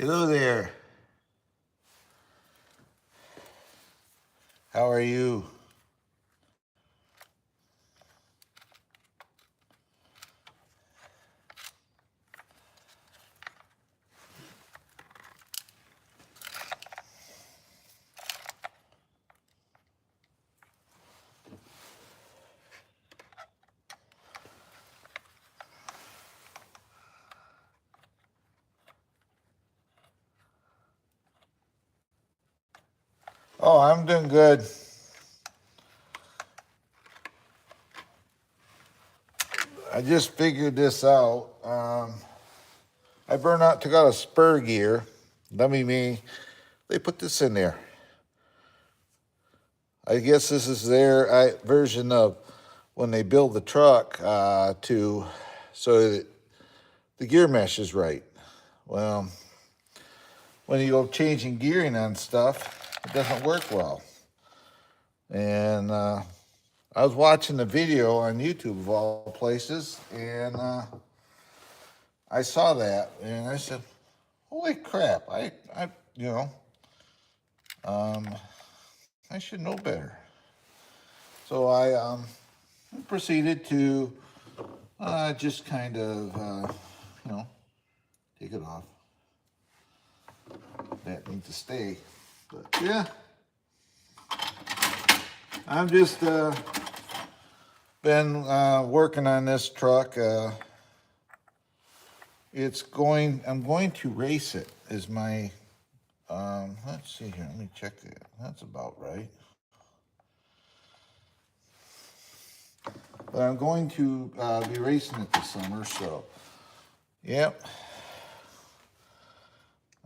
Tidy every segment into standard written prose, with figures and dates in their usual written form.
Hello there. How are you? Oh, I'm doing good. I just figured this out. I took out a spur gear. Dummy me. They put this in there. I guess this is their version of when they build the truck so that the gear mesh is right. Well, when you go changing gearing on stuff, it doesn't work well. And I was watching the video on YouTube of all places, and I saw that, and I said, "Holy crap! You know, um, I should know better." So I proceeded to just kind of, take it off. That needs to stay, but yeah, I've just been working on this truck. I'm going to race it. Is my let's see here. Let me check that. That's about right. But I'm going to be racing it this summer, so yep.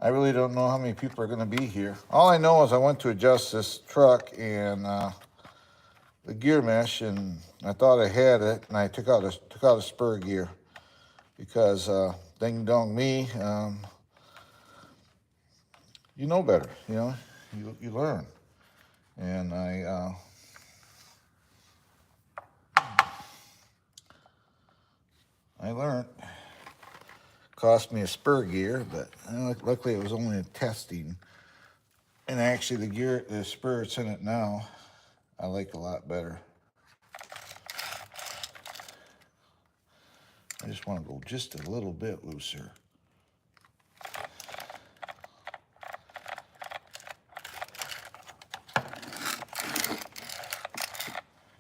I really don't know how many people are going to be here. All I know is I went to adjust this truck and the gear mesh, and I thought I had it, and I took out a spur gear because ding dong me, you know better, you learn, and I learned. Cost me a spur gear, but luckily it was only a testing. And actually the spur that's in it now, I like a lot better. I just want to go just a little bit looser.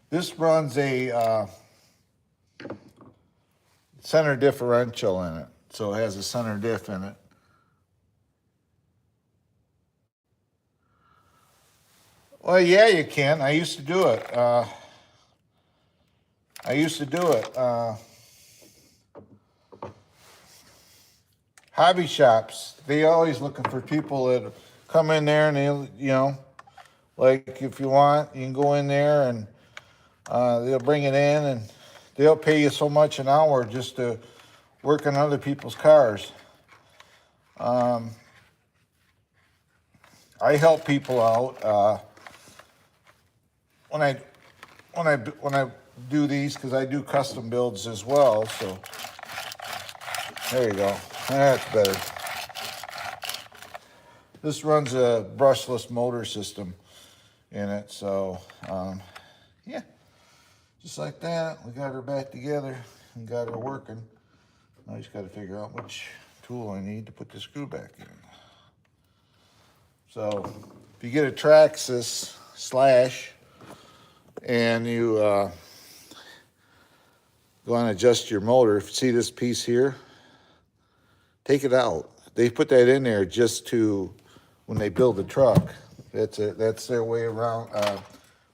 This runs a center differential in it, so it has a center diff in it. Well, yeah, you can. I used to do it. Hobby shops, they always looking for people that come in there and they, like if you want, you can go in there and they'll bring it in and they'll pay you so much an hour just to work on other people's cars. I help people out when I do these because I do custom builds as well. So there you go. That's better. This runs a brushless motor system in it, so yeah, just like that. We got her back together and got her working. I just got to figure out which tool I need to put the screw back in. So if you get a Traxxas slash and you go and adjust your motor, see this piece here? Take it out. They put that in there just to, when they build the truck, that's their way around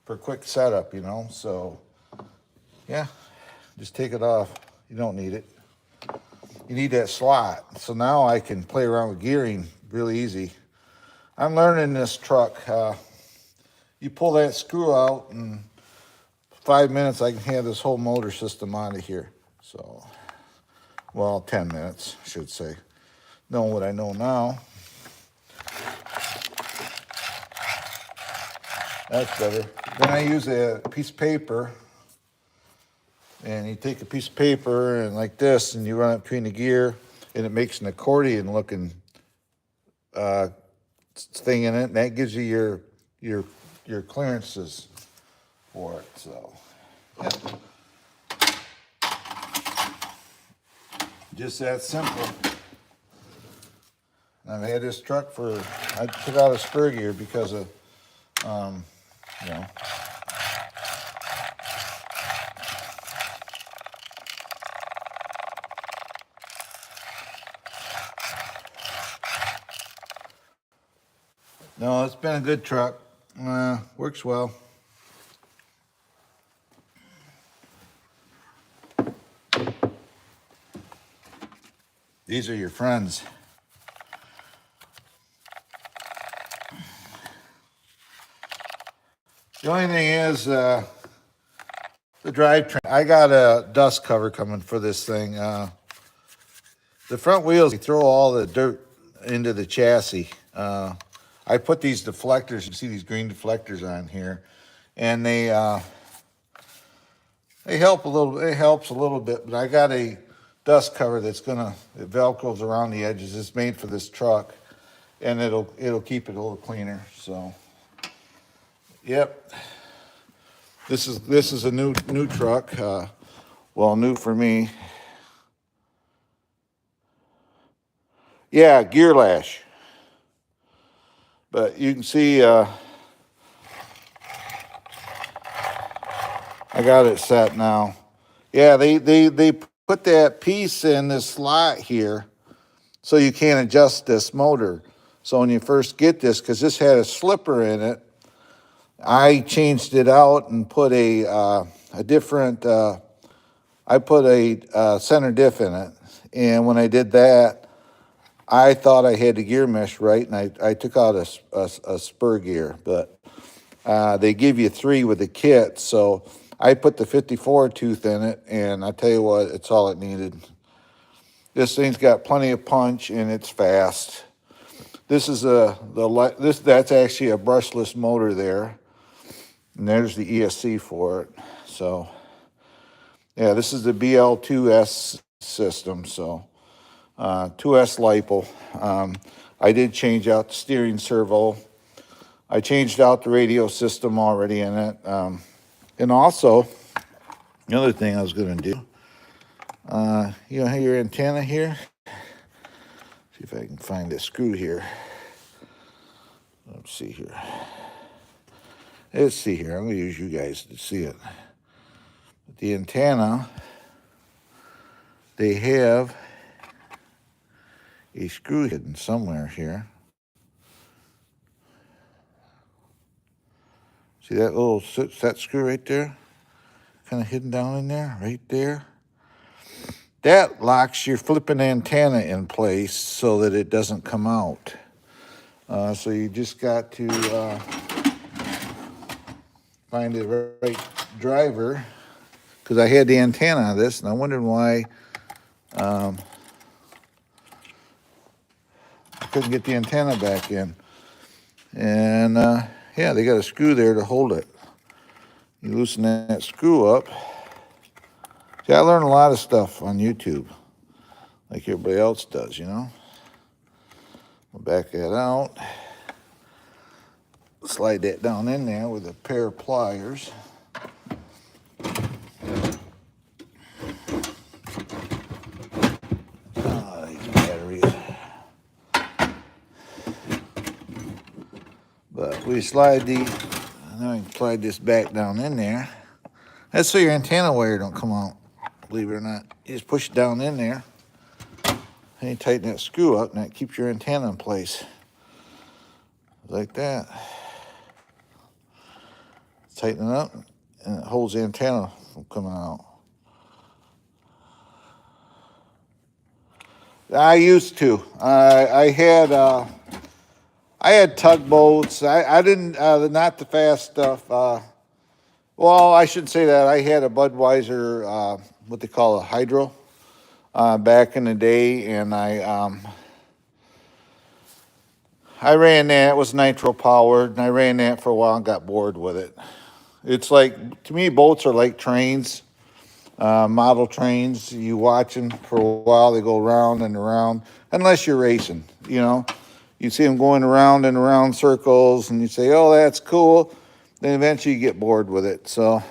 for quick setup, So yeah, just take it off. You don't need it. You need that slot. So now I can play around with gearing really easy. I'm learning this truck. You pull that screw out in 5 minutes, I can have this whole motor system out of here. So, well, 10 minutes, I should say. Knowing what I know now. That's better. Then I use a piece of paper, and you take a piece of paper and like this, and you run it between the gear, and it makes an accordion looking thing in it, and that gives you your clearances for it. So, yeah. Just that simple. I've had this truck I took out a spur gear because of, you know. No, it's been a good truck. Works well. These are your friends. The only thing is the drivetrain. I got a dust cover coming for this thing. The front wheels, they throw all the dirt into the chassis. I put these deflectors. You see these green deflectors on here, and they help a little. It helps a little bit. But I got a dust cover it velcros around the edges. It's made for this truck, and it'll keep it a little cleaner. So, yep. This is a new truck. Well, new for me. Yeah, gear lash. But you can see I got it set now. Yeah, they put that piece in this slot here so you can't adjust this motor. So when you first get this, because this had a slipper in it, I changed it out and put a different, I put a center diff in it. And when I did that, I thought I had the gear mesh right, and I took out a spur gear. But they give you 3 with the kit, so I put the 54 tooth in it, and I tell you what, it's all it needed. This thing's got plenty of punch, and it's fast. This is that's actually a brushless motor there, and there's the ESC for it. So, yeah, this is the BL2S system. So, 2S LiPo. I did change out the steering servo. I changed out the radio system already in it. And also, the other thing I was going to do, you know how your antenna here? See if I can find a screw here. Let's see here. Let's see here. I'm going to use you guys to see it. But the antenna, they have a screw hidden somewhere here. See that little set screw right there? Kind of hidden down in there, right there. That locks your flipping antenna in place so that it doesn't come out. So you just got to find the right driver, because I had the antenna on this, and I wondered why I couldn't get the antenna back in. And yeah, they got a screw there to hold it. You loosen that screw up. See, I learned a lot of stuff on YouTube, like everybody else does, you know. We'll back that out. Slide that down in there with a pair of pliers. These batteries. But we slide now I can slide this back down in there. That's so your antenna wire don't come out, believe it or not. You just push it down in there, and you tighten that screw up, and that keeps your antenna in place. Like that. Tighten it up, and it holds the antenna from coming out. I used to. I had tugboats. I didn't, not the fast stuff. Well, I shouldn't say that. I had a Budweiser, what they call a hydro, back in the day, and I ran that. It was nitro powered, and I ran that for a while and got bored with it. It's like, to me, boats are like trains, model trains. You watch them for a while, they go round and around, unless you're racing, you know. You see them going around and around circles, and you say, "Oh, that's cool." Then eventually you get bored with it. So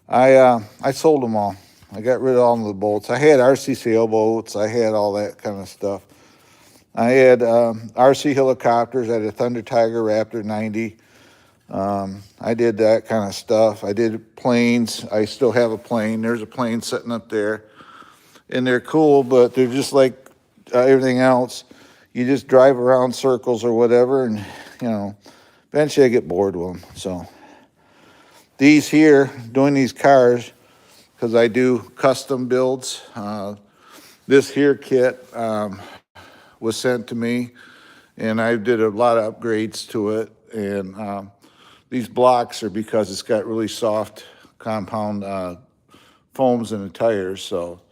I sold them all. I got rid of all of the bolts. I had RC sailboats. I had all that kind of stuff. I had RC helicopters. I had a Thunder Tiger Raptor 90. I did that kind of stuff. I did planes. I still have a plane. There's a plane sitting up there. And they're cool, but they're just like everything else. You just drive around circles or whatever, and, you know, eventually I get bored with them. So these here, doing these cars, because I do custom builds. This here kit was sent to me, and I did a lot of upgrades to it. And these blocks are because it's got really soft compound foams in the tires. So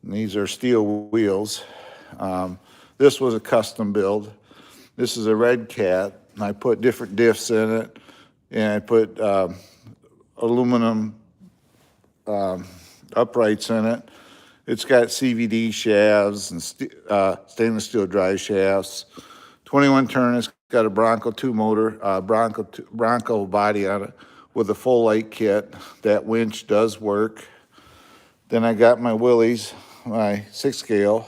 these are steel wheels. This was a custom build. This is a Red Cat, and I put different diffs in it, and I put aluminum uprights in it. It's got CVD shafts and stainless steel drive shafts. 21 turn. It's got a Bronco 2 motor, Bronco body on it with a full light kit. That winch does work. Then I got my Willys, my 6 scale.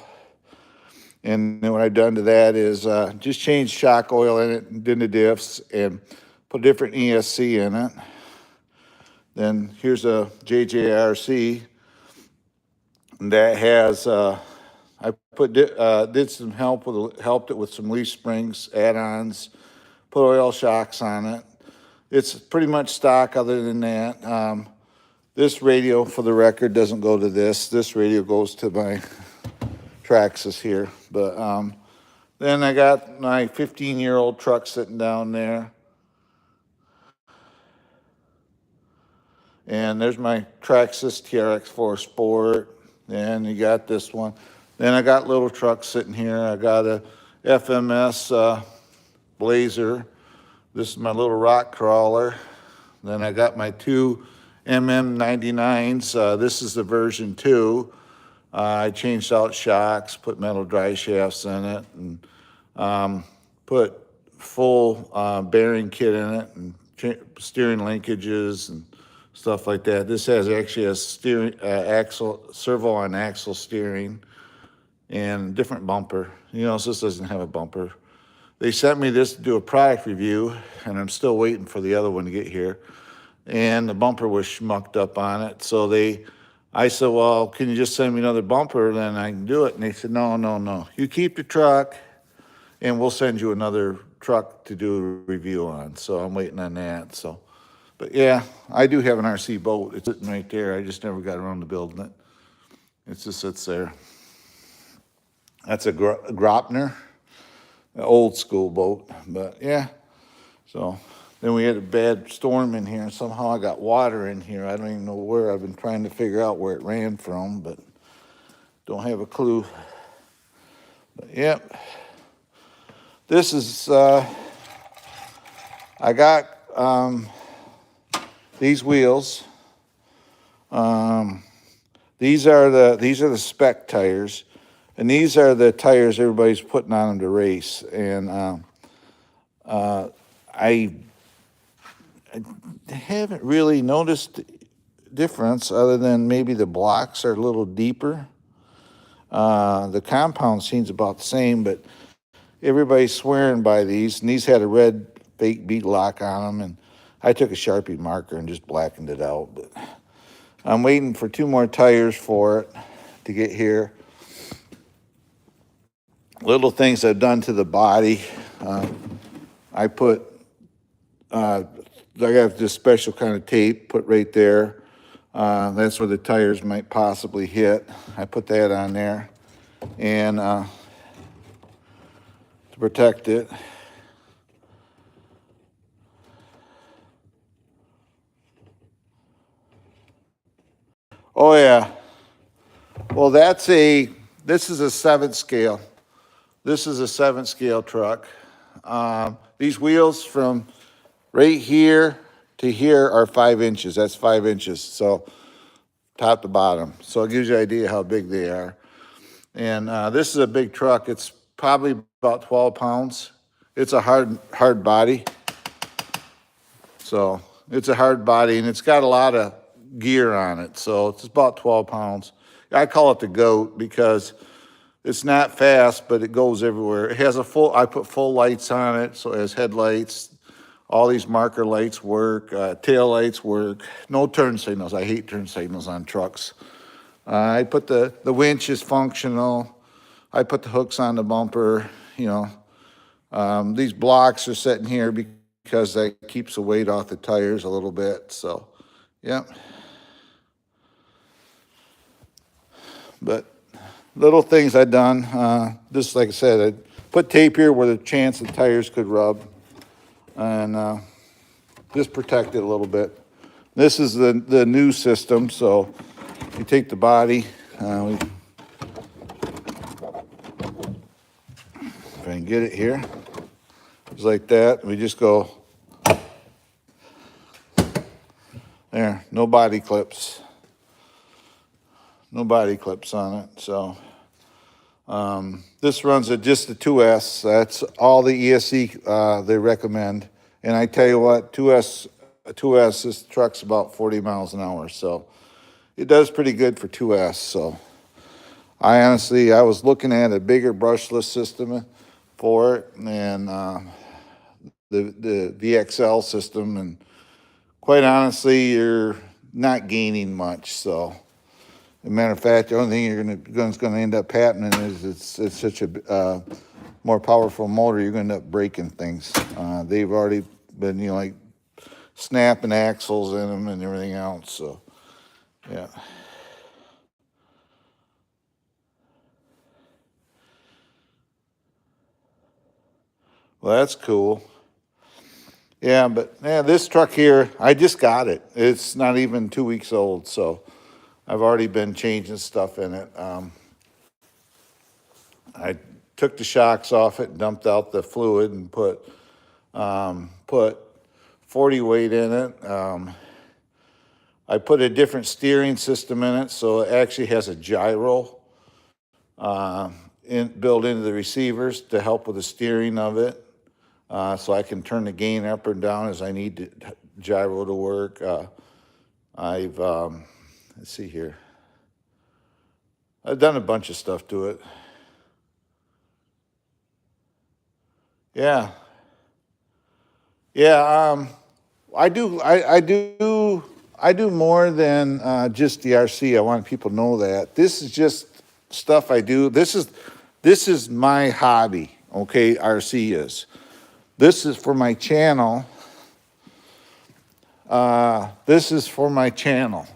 And then what I've done to that is just change shock oil in it, and did the diffs, and put a different ESC in it. Then here's a JJRC that has, I did some helped it with some leaf springs, add-ons, put oil shocks on it. It's pretty much stock other than that. This radio, for the record, doesn't go to this. This radio goes to my Traxxas here. But then I got my 15-year-old truck sitting down there. And there's my Traxxas TRX4 Sport. And you got this one. Then I got little trucks sitting here. I got a FMS Blazer. This is my little rock crawler. Then I got my 2 MM99s. This is the version 2. I changed out shocks, put metal drive shafts in it, and put full bearing kit in it, and steering linkages and stuff like that. This has actually a steering servo on axle steering, and different bumper. You know, so this doesn't have a bumper. They sent me this to do a product review, and I'm still waiting for the other one to get here. And the bumper was schmucked up on it, so I said, "Well, can you just send me another bumper, then I can do it?" And they said, No. You keep the truck, and we'll send you another truck to do a review on. So I'm waiting on that. So, but yeah, I do have an RC boat. It's sitting right there. I just never got around to building it. It just sits there. That's a Gropner, an old school boat. But yeah, so then we had a bad storm in here, and somehow I got water in here. I don't even know where. I've been trying to figure out where it ran from, but don't have a clue. But yep. This is, I got these wheels. These are the spec tires, and these are the tires everybody's putting on them to race. And I haven't really noticed difference other than maybe the blocks are a little deeper. The compound seems about the same, but everybody's swearing by these, and these had a red fake bead lock on them, and I took a Sharpie marker and just blackened it out. But I'm waiting for 2 more tires for it to get here. Little things I've done to the body. I put, I got this special kind of tape put right there. That's where the tires might possibly hit. I put that on there, and to protect it. Oh yeah. Well, this is a 7th scale. This is a 7th scale truck. These wheels from right here to here are 5 inches. That's 5 inches. So top to bottom. So it gives you an idea how big they are. And this is a big truck. It's probably about 12 pounds. It's a hard body. So it's a hard body, and it's got a lot of gear on it. So it's about 12 pounds. I call it the GOAT because it's not fast, but it goes everywhere. It has I put full lights on it, so it has headlights. All these marker lights work, tail lights work. No turn signals. I hate turn signals on trucks. I put the winch is functional. I put the hooks on the bumper, you know. These blocks are sitting here because that keeps the weight off the tires a little bit, so, yeah. But little things I've done, just like I said, I put tape here where the chance the tires could rub, and just protect it a little bit. This is the new system, so you take the body, if I can get it here, just like that. We just go, there, no body clips. No body clips on it, so. This runs at just the 2S. That's all the ESC they recommend. And I tell you what, 2S, this truck's about 40 miles an hour, so it does pretty good for 2S. So I was looking at a bigger brushless system for it, and the VXL system, and quite honestly, you're not gaining much. So, as a matter of fact, the only thing going to end up happening is it's such a more powerful motor, you're going to end up breaking things. They've already been, you know, like snapping axles in them and everything else. So, yeah. Well, that's cool. Yeah, but yeah, this truck here, I just got it. It's not even 2 weeks old, so I've already been changing stuff in it. I took the shocks off it, dumped out the fluid, and put 40 weight in it. I put a different steering system in it, so it actually has a gyro built into the receivers to help with the steering of it. So I can turn the gain up or down as I need the gyro to work. Let's see here. I've done a bunch of stuff to it. Yeah. Yeah, I do more than just the RC. I want people to know that. This is just stuff I do. This is my hobby, okay, RC is. This is for my channel. This is for my channel.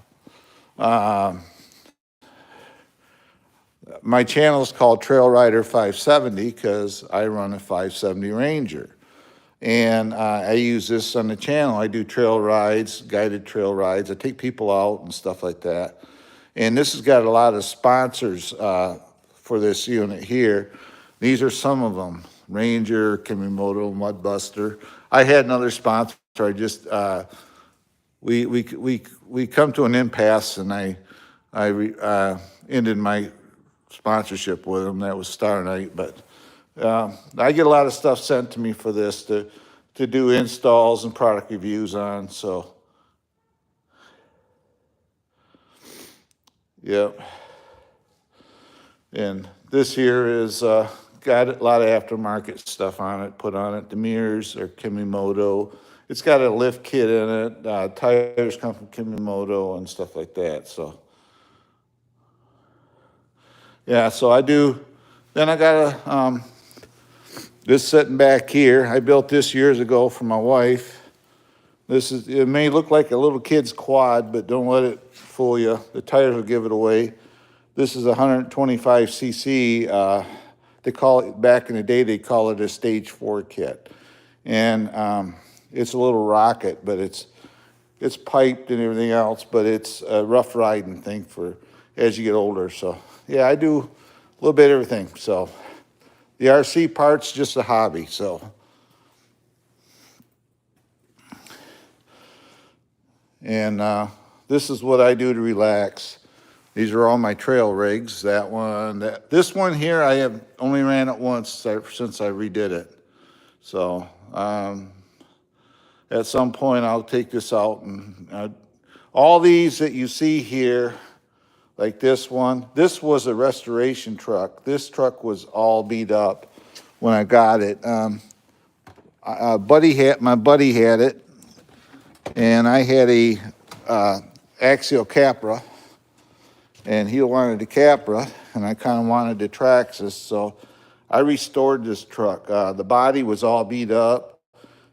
My channel is called Trail Rider 570 because I run a 570 Ranger. And I use this on the channel. I do trail rides, guided trail rides. I take people out and stuff like that. And this has got a lot of sponsors for this unit here. These are some of them: Ranger, Kimimoto, Mudbuster. I had another sponsor. I just we come to an impasse, and I ended my sponsorship with them. That was Star Night, but I get a lot of stuff sent to me for this to do installs and product reviews on. So, yep. And this here is got a lot of aftermarket stuff on it. Put on it. The mirrors are Kimimoto. It's got a lift kit in it. Tires come from Kimimoto and stuff like that. So, yeah. So I do. Then I got a. This sitting back here, I built this years ago for my wife. It may look like a little kid's quad, but don't let it fool you. The tires will give it away. This is 125 cc. They call it, back in the day, they call it a stage 4 kit. And it's a little rocket, but it's piped and everything else, but it's a rough riding thing for as you get older. So yeah, I do a little bit of everything. So the RC part's just a hobby, so. And this is what I do to relax. These are all my trail rigs. That one, this one here, I have only ran it once since I redid it. So at some point, I'll take this out and all these that you see here, like this one, this was a restoration truck. This truck was all beat up when I got it. My buddy had it, and I had a Axial Capra, and he wanted the Capra, and I kind of wanted the Traxxas, so I restored this truck. The body was all beat up.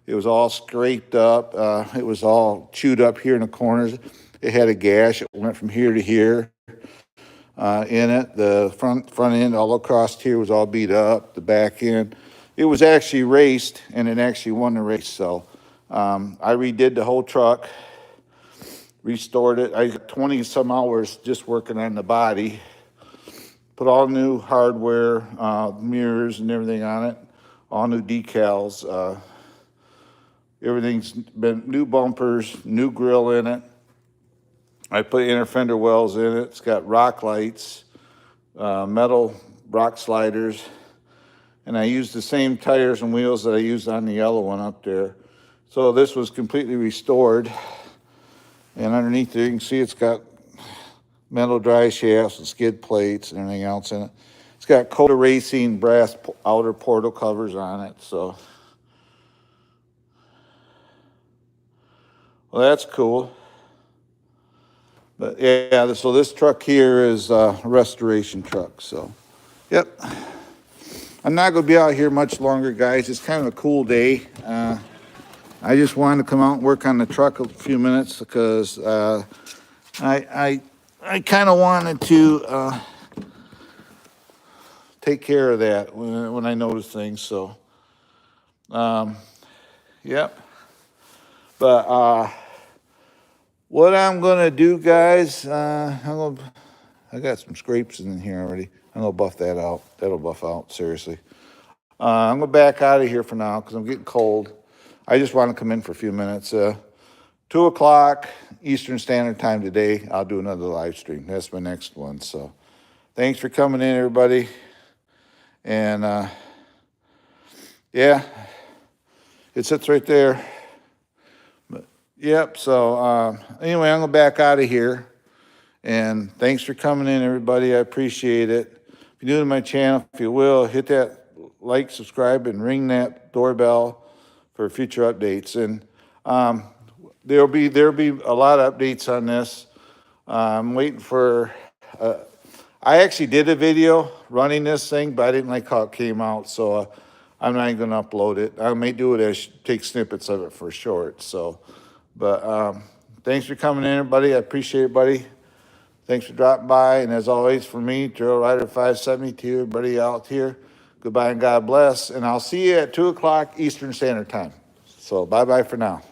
It was all scraped up. It was all chewed up here in the corners. It had a gash. It went from here to here in it. The front end all across here was all beat up. The back end, it was actually raced, and it actually won the race. So I redid the whole truck, restored it. I got 20 some hours just working on the body. Put all new hardware, mirrors and everything on it, all new decals. Everything's been new bumpers, new grill in it. I put inner fender wells in it. It's got rock lights, metal rock sliders, and I used the same tires and wheels that I used on the yellow one up there. So this was completely restored. And underneath there, you can see it's got metal dry shafts and skid plates and everything else in it. It's got Coda Racing brass outer portal covers on it. So, well, that's cool. But yeah, so this truck here is a restoration truck. So, yep. I'm not going to be out here much longer, guys. It's kind of a cool day. I just wanted to come out and work on the truck a few minutes because I kind of wanted to take care of that when I noticed things. So, yep. But what I'm gonna do, guys, I got some scrapes in here already. I'm gonna buff that out. That'll buff out, seriously. I'm gonna back out of here for now because I'm getting cold. I just want to come in for a few minutes. 2 o'clock Eastern Standard Time today, I'll do another live stream. That's my next one. So thanks for coming in, everybody. And yeah, it sits right there. But, yep, so anyway, I'm going to back out of here. And thanks for coming in, everybody. I appreciate it. If you're new to my channel, if you will, hit that like, subscribe, and ring that doorbell for future updates. And there'll be a lot of updates on this. I'm waiting for. I actually did a video running this thing, but I didn't like how it came out, so I'm not even going to upload it. I may do it as take snippets of it for short. So, but thanks for coming in, everybody. I appreciate it, buddy. Thanks for dropping by, and as always, for me, Trail Rider 570, to everybody out here. Goodbye and God bless, and I'll see you at 2 o'clock Eastern Standard Time. So bye-bye for now.